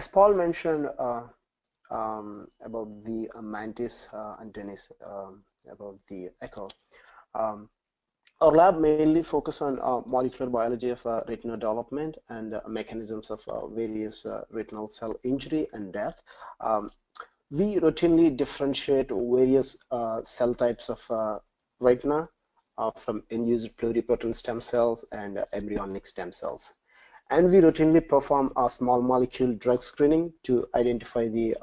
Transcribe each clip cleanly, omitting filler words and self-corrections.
As Paul mentioned about the Mantis and Dennis about the echo, our lab mainly focus on molecular biology of retina development and mechanisms of various retinal cell injury and death. We routinely differentiate various cell types of retina from induced pluripotent stem cells and embryonic stem cells. And we routinely perform a small molecule drug screening to identify the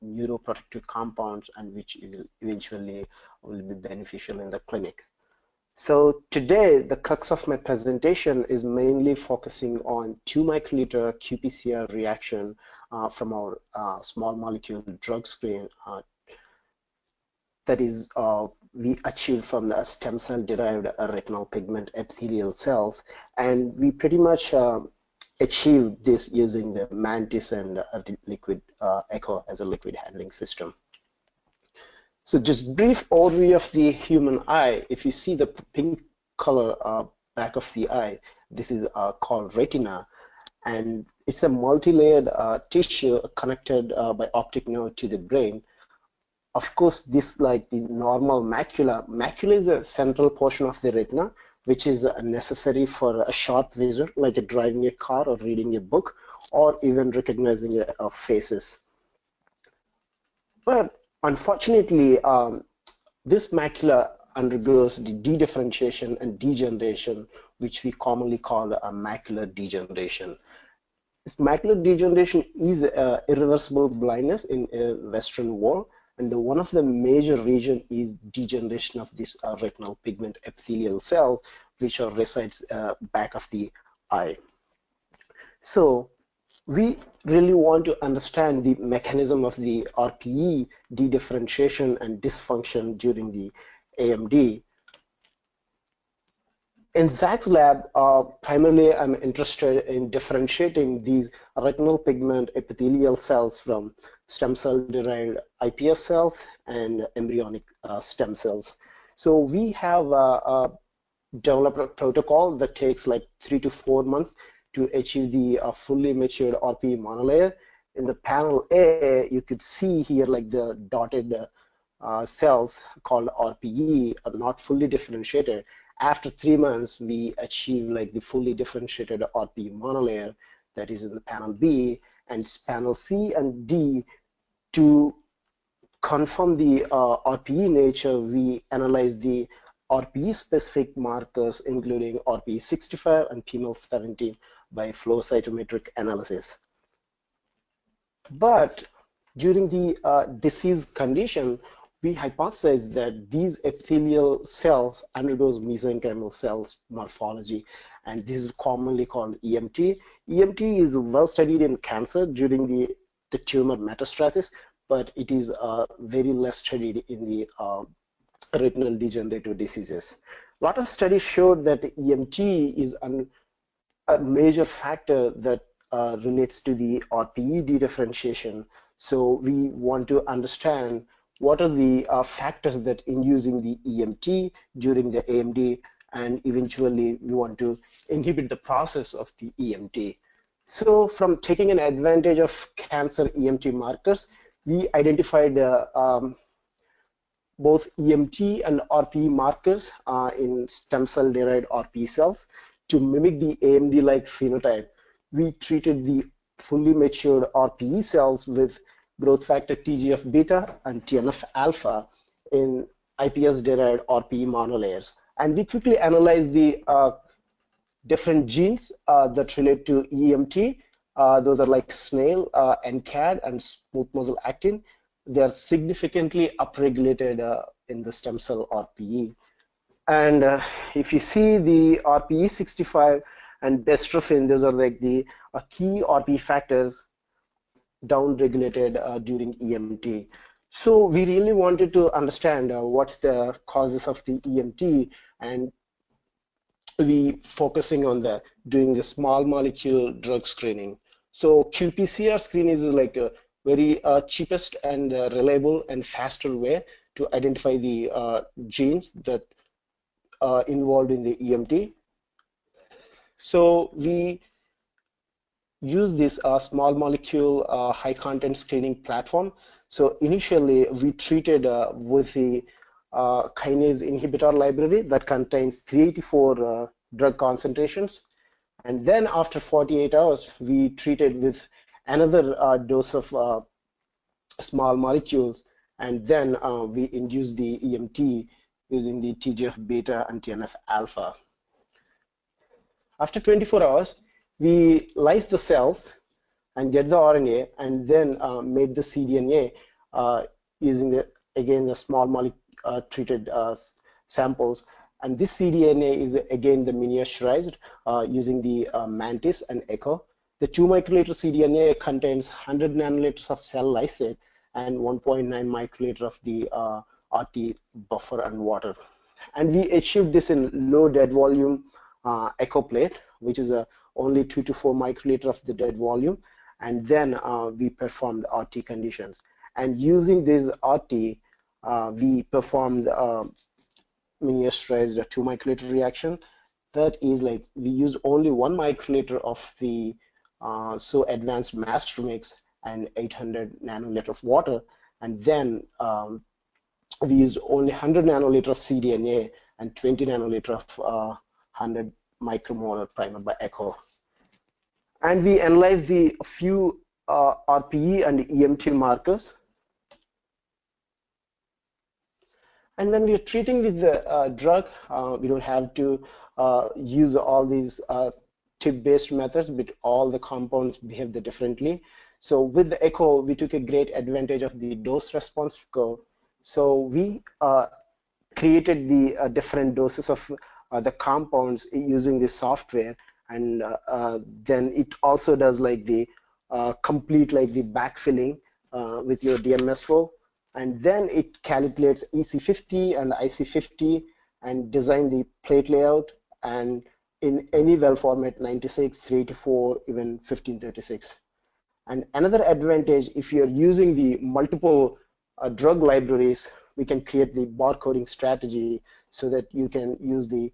neuroprotective compounds and which eventually will be beneficial in the clinic. So today, the crux of my presentation is mainly focusing on 2 microliter qPCR reaction from our small molecule drug screen that is we achieved from the stem cell derived retinal pigment epithelial cells, and we pretty much achieved this using the Mantis and liquid echo as a liquid handling system. So just brief overview of the human eye. If you see the pink color back of the eye, this is called retina, and it's a multi-layered tissue connected by optic nerve to the brain. Of course, this, like the normal macula is a central portion of the retina, which is necessary for a sharp vision, like driving a car or reading a book, or even recognizing faces. But unfortunately, this macula undergoes the dedifferentiation and degeneration, which we commonly call macular degeneration. This macular degeneration is irreversible blindness in Western world, and one of the major reasons is degeneration of this retinal pigment epithelial cells, which resides back of the eye. So we really want to understand the mechanism of the RPE dedifferentiation and dysfunction during the AMD. In Zach's lab, primarily I'm interested in differentiating these retinal pigment epithelial cells from stem cell derived iPS cells and embryonic stem cells. So we have developed a protocol that takes like 3 to 4 months to achieve the fully matured RPE monolayer. In the panel A, you could see here like the dotted cells called RPE are not fully differentiated. After 3 months, we achieve like the fully differentiated RPE monolayer that is in the panel B, and panel C and D. To confirm the RPE nature, we analyze the RPE specific markers, including RPE65 and PML17 by flow cytometric analysis. But during the disease condition, we hypothesized that these epithelial cells undergoes mesenchymal cells morphology, and this is commonly called EMT. EMT is well studied in cancer during the tumor metastasis, but it is very less studied in the retinal degenerative diseases. A lot of studies showed that EMT is a major factor that relates to the RPE dedifferentiation. So we want to understand what are the factors that inducing the EMT during the AMD, and eventually we want to inhibit the process of the EMT. So from taking an advantage of cancer EMT markers, we identified both EMT and RPE markers in stem cell derived RPE cells. To mimic the AMD-like phenotype, we treated the fully matured RPE cells with growth factor TGF-beta and TNF-alpha in iPS-derived RPE monolayers. And we quickly analyzed the different genes that relate to EMT. Those are like SNAIL, NCAD, and smooth muscle actin. They are significantly upregulated in the stem cell RPE. And if you see the RPE65 and dystrophin, those are like the key RPE factors downregulated during EMT. So we really wanted to understand what's the causes of the EMT, and we focusing on doing the small molecule drug screening. So qPCR screen is like a very cheapest and reliable and faster way to identify the genes that involved in the EMT. So we use this small molecule high content screening platform. So initially we treated with the kinase inhibitor library that contains 384 drug concentrations. And then after 48 hours, we treated with another dose of small molecules. And then we induced the EMT using the TGF-beta and TNF-alpha. After 24 hours, we lyse the cells and get the RNA, and then made the cDNA using again the small molecule treated samples. And this cDNA is again the miniaturized using the Mantis and Echo. The 2 microliter cDNA contains 100 nanoliters of cell lysate and 1.9 microliter of the RT buffer and water. And we achieved this in low dead volume echo plate, which is only 2 to 4 microliter of the dead volume. And then we performed RT conditions. And using this RT, we performed miniaturized 2 microliter reaction. That is like we used only 1 microliter of the so advanced master mix and 800 nanoliter of water. And then we used only 100 nanoliter of cDNA and 20 nanoliter of 100 micromolar primer by echo. And we analyzed the few RPE and EMT markers. And when we are treating with the drug, we don't have to use all these tip-based methods, but all the compounds behave differently. So with the echo, we took a great advantage of the dose response curve. So we created the different doses of the compounds using this software, and then it also does like the complete like the backfilling with your DMS4, and then it calculates EC50 and IC50 and design the plate layout, and in any well format 96, 384, even 1536. And another advantage, if you're using the multiple drug libraries, we can create the barcoding strategy so that you can use the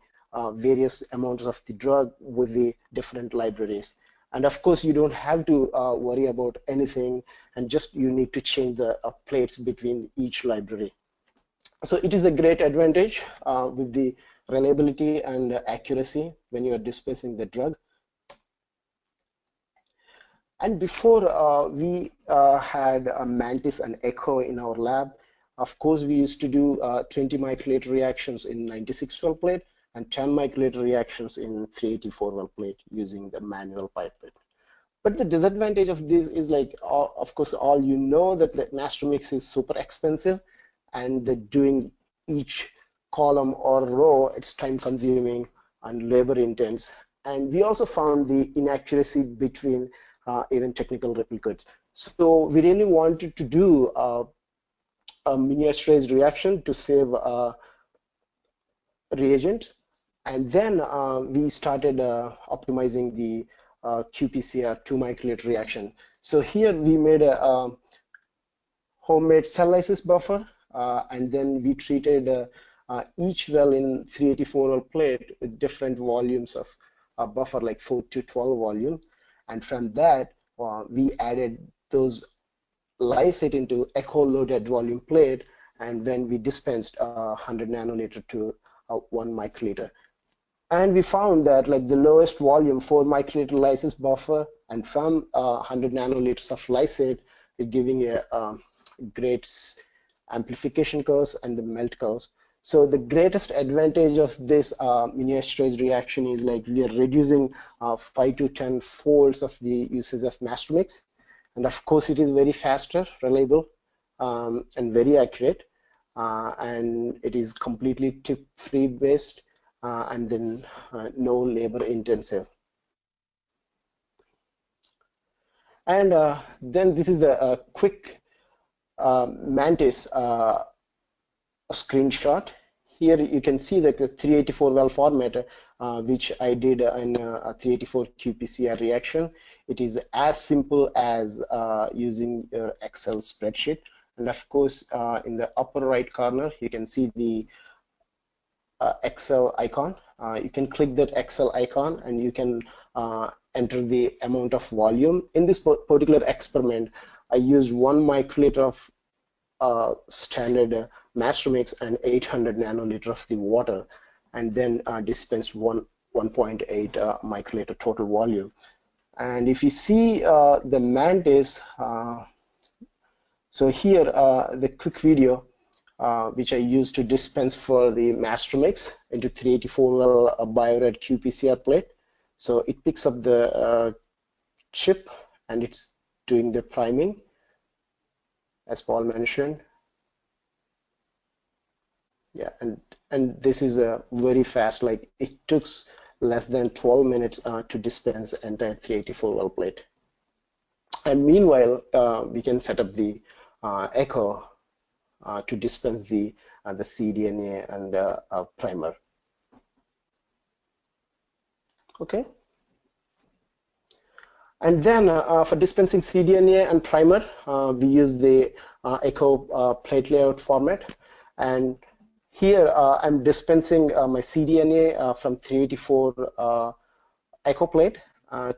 various amounts of the drug with the different libraries. And of course, you don't have to worry about anything, and just you need to change the plates between each library. So it is a great advantage with the reliability and accuracy when you are dispensing the drug. And before we had a Mantis and Echo in our lab, of course, we used to do 20 microliter reactions in 96 well plate and 10 microliter reactions in 384 well plate using the manual pipette. But the disadvantage of this is like, of course, all you know that the master mix is super expensive, and that doing each column or row, it's time consuming and labor intense. And we also found the inaccuracy between even technical replicates. So we really wanted to do a miniaturized reaction to save reagent. And then we started optimizing the qPCR 2 microliter reaction. So here we made a homemade cell lysis buffer, and then we treated each well in 384 well plate with different volumes of buffer, like 4 to 12 volume. And from that, we added those lysate into echo loaded volume plate, and then we dispensed 100 nanoliter to 1 microliter. And we found that like the lowest volume 4 microliter lysis buffer, and from 100 nanoliters of lysate, it giving a great amplification curves and the melt curves. So the greatest advantage of this miniaturized reaction is like we are reducing 5 to 10 folds of the usage of master mix. And of course, it is very faster, reliable, and very accurate. And it is completely tip-free based, and then no labor intensive. And then this is the quick Mantis screenshot. Here you can see that the 384 well format, which I did in a 384 qPCR reaction. It is as simple as using your Excel spreadsheet. And of course, in the upper right corner, you can see the Excel icon. You can click that Excel icon, and you can enter the amount of volume. In this particular experiment, I used 1 microliter of standard master mix and 800 nanoliter of the water, and then dispensed 1.8 microliter total volume. And if you see the Mantis, so here the quick video which I used to dispense for the master mix into 384 well Bio-Rad qPCR plate. So it picks up the chip and it's doing the priming, as Paul mentioned. Yeah, and this is a very fast, like it took less than 12 minutes to dispense entire 384 well plate. And meanwhile, we can set up the echo to dispense the cDNA and primer. Okay. And then for dispensing cDNA and primer, we use the echo plate layout format. And here I'm dispensing my cDNA from 384 echo plate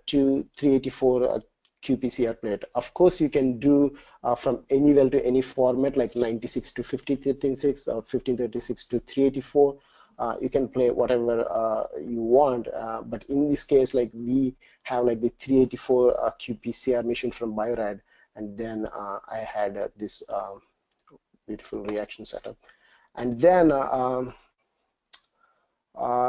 to 384 qPCR plate. Of course, you can do from any well to any format, like 96 to 1536 or 1536 to 384. You can play whatever you want, but in this case, like we have like the 384 qPCR machine from Bio-Rad, and then I had this beautiful reaction setup. And then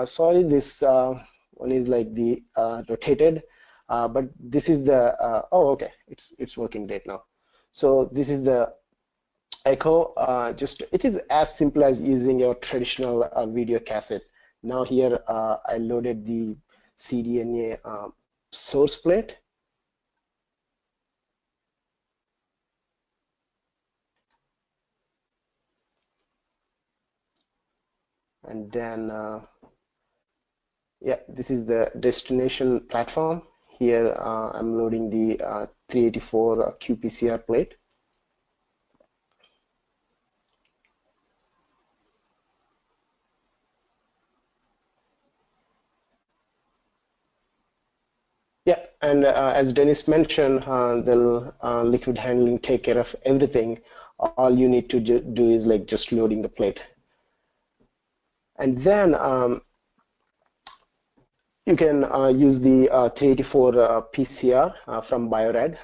sorry, this one is like the rotated, but this is the oh, okay, it's working great now. So this is the echo. Just it is as simple as using your traditional video cassette. Now here I loaded the cDNA source plate. And then yeah, this is the destination platform. Here I'm loading the 384 qPCR plate. Yeah, and as Dennis mentioned, the liquid handling take care of everything. All you need to do is like just loading the plate. And then you can use the 384 PCR from Bio-Rad.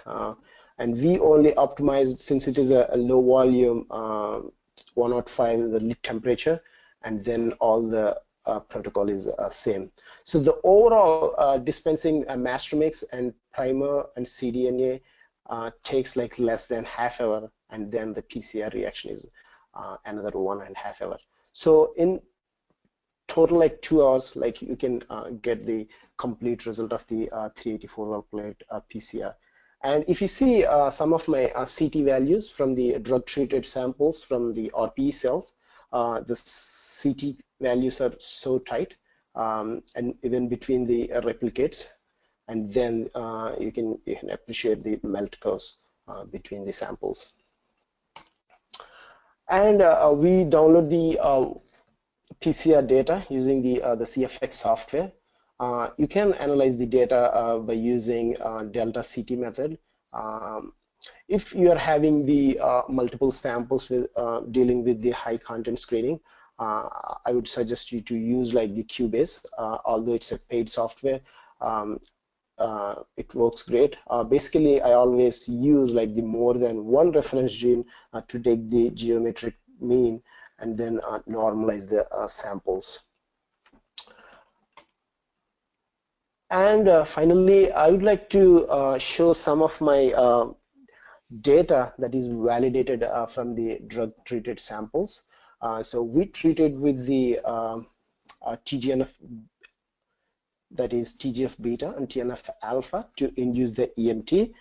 And we only optimized, since it is a low volume, 105 the lid temperature, and then all the protocol is same. So the overall dispensing a master mix and primer and cDNA takes like less than half hour, and then the PCR reaction is another 1.5 hours. So in total, like 2 hours, like you can get the complete result of the 384 well plate PCR. And if you see some of my CT values from the drug treated samples from the RPE cells, the CT values are so tight, and even between the replicates, and then you can appreciate the melt curves between the samples. And we download the PCR data using the CFX software. You can analyze the data by using delta CT method. If you are having the multiple samples with dealing with the high content screening, I would suggest you to use like the Cubase, although it's a paid software. It works great. Basically, I always use like the more than one reference gene to take the geometric mean and then normalize the samples. And finally, I would like to show some of my data that is validated from the drug treated samples. So we treated with the TGNF, that is TGF beta and TNF alpha, to induce the EMT.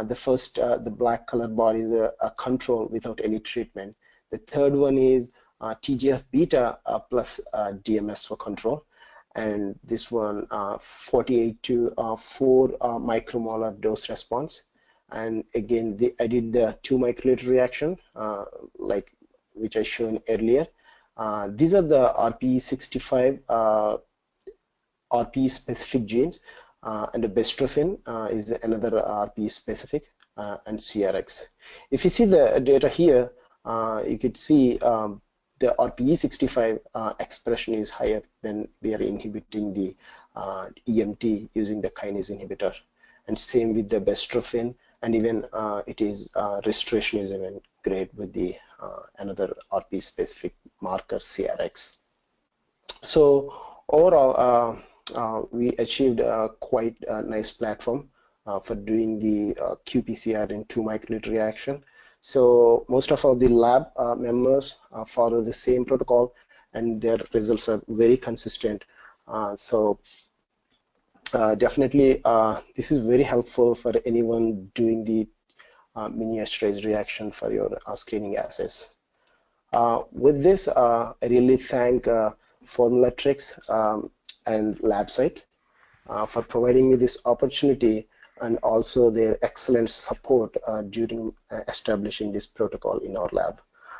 The first, the black colored bar is a control without any treatment. The third one is TGF beta plus DMS for control. And this one 48 to 4 micromolar dose response. And again, I did the 2 microliter reaction, like which I shown earlier. These are the RPE65 RPE specific genes. and the bestrophin is another RP specific, and CRX. If you see the data here, you could see the RPE65 expression is higher when we are inhibiting the EMT using the kinase inhibitor, and same with the bestrophin, and even it is restoration is even great with the another RP specific marker CRX. So overall, we achieved quite a nice platform for doing the qPCR in 2 microliter reaction. So most of the lab members follow the same protocol, and their results are very consistent. Definitely, this is very helpful for anyone doing the miniaturized reaction for your screening assays. With this, I really thank FORMULATRIX and Labcyte for providing me this opportunity, and also their excellent support during establishing this protocol in our lab.